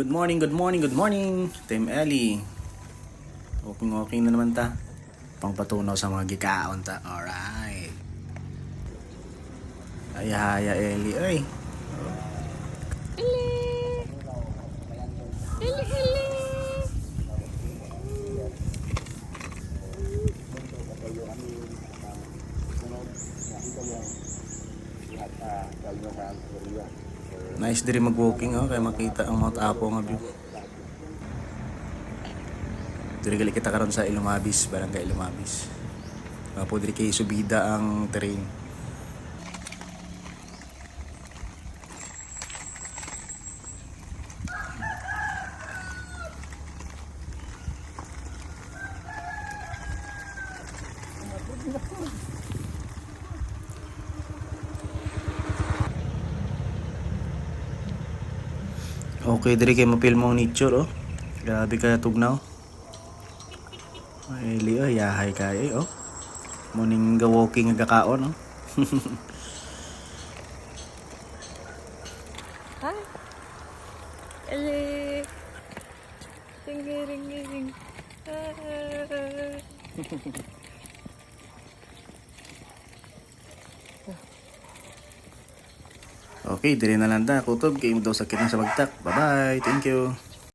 Good morning, good morning, good morning, Team Ellie. Walking na naman ta. Pangpatunaw sa mga gikaon ta. Alright. Haya Ellie, ay. Nice diri mag-walking kaya makita ang Mount Apo nga view. Diri gali kita karon sa Ilumabis, Barangay Ilumabis. Apo diri kay subida ang terrain. Okay, diri kay mapil mo ang nature Grabe ka tugnaw. Ay liyo, yahay kay Morning ga walking nga kaon Hi. Ele. Ring. Okay, diri na lang ta. Kutob kay mo daw sakit na sa bagtak. Bye-bye. Thank you.